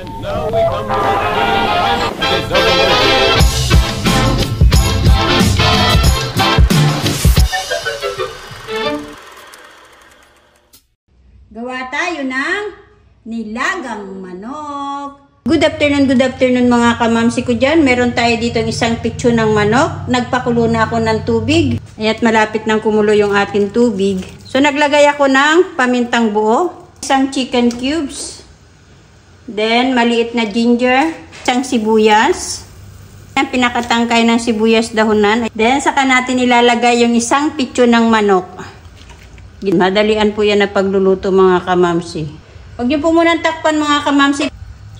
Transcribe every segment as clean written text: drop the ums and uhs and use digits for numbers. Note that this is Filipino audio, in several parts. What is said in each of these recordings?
And now we come to the final deserving. Gawa tayo ng nilagang manok. Good afternoon mga kamamsi ko dyan. Meron tayo dito isang pitsyo ng manok. Nagpakulo na ako ng tubig. At malapit nang kumulo yung ating tubig. So naglagay ako ng pamintang buo. Isang chicken cubes. Then maliit na ginger. Isang sibuyas. Yan, pinakatangkay ng sibuyas dahunan. Then saka natin ilalagay yung isang pitsyo ng manok. Madalian po yan na pagluluto mga kamamsi. Huwag niyo po munang takpan mga kamamsi.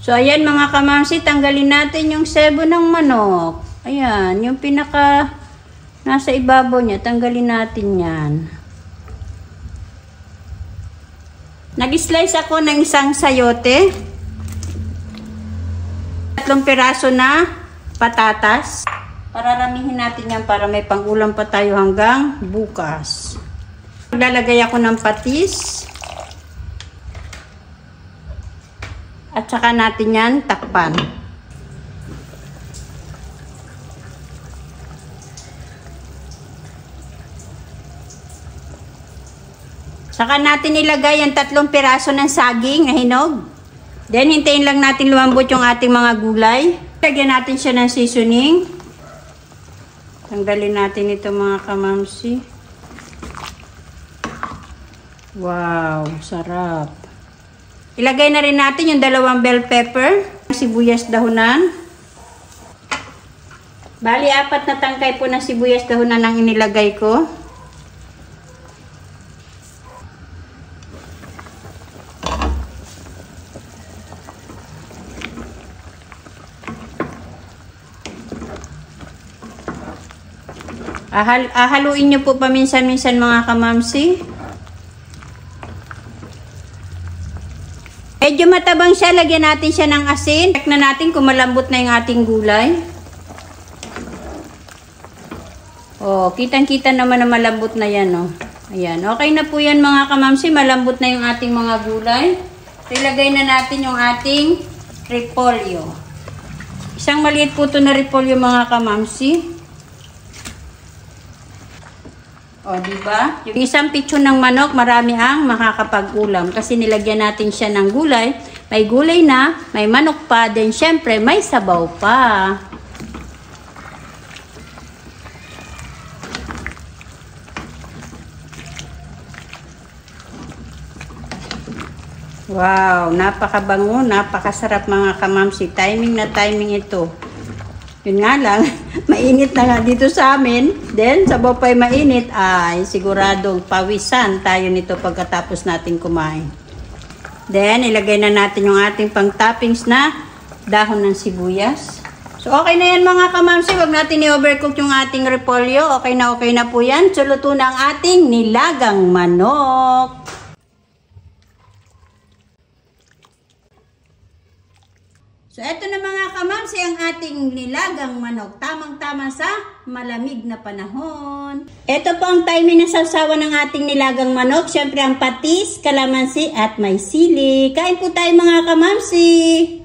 So ayan mga kamamsi, tanggalin natin yung sebo ng manok. Ayan, yung pinaka nasa ibabaw niya, tanggalin natin yan. Nag-slice ako ng isang sayote. 3 piraso na patatas. Pararamihin natin yan para may pang-ulam pa tayo hanggang bukas. Maglalagay ako ng patis. At saka natin yan takpan. Saka natin ilagay yung 3 piraso ng saging na hinog. Then hintayin lang natin lumambot yung ating mga gulay. Lagyan natin siya ng seasoning. Tanggalin natin ito mga kamamsi. Wow, sarap. Ilagay na rin natin yung 2 bell pepper, sibuyas dahunan. Bali, 4 na tangkay po ng sibuyas dahunan ang inilagay ko. Haluin nyo po paminsan-minsan mga kamamsi. Medyo matabang siya, lagyan natin siya ng asin. Check na natin kung malambot na yung ating gulay. Oh, kitang-kita naman na malambot na yan, oh. Ayan, okay na po yan mga kamamsi, malambot na yung ating mga gulay. So, ilagay na natin yung ating repolyo. Isang maliit po ito na repolyo mga kamamsi. O, diba? Yung isang pitsyon ng manok, marami ang makakapag-ulam. Kasi nilagyan natin siya ng gulay. May gulay na, may manok pa, then syempre may sabaw pa. Wow, napakabango, napakasarap mga kamamsi. Timing na timing ito. Yun nga lang, mainit na nga dito sa amin. Then, sabaw pa'y mainit, ay siguradong pawisan tayo nito pagkatapos natin kumain. Then, ilagay na natin yung ating pang-toppings na dahon ng sibuyas. So, okay na yan mga kamamsi. Huwag natin i-overcook yung ating repolyo. Okay na po yan. So, luto na ang ating nilagang manok. So, eto na mga kamamsi ang ating nilagang manok. Tamang-tama sa malamig na panahon. Ito po ang timing na sawsawan ng ating nilagang manok. Siyempre ang patis, kalamansi at may sili. Kain po tayo mga kamamsi!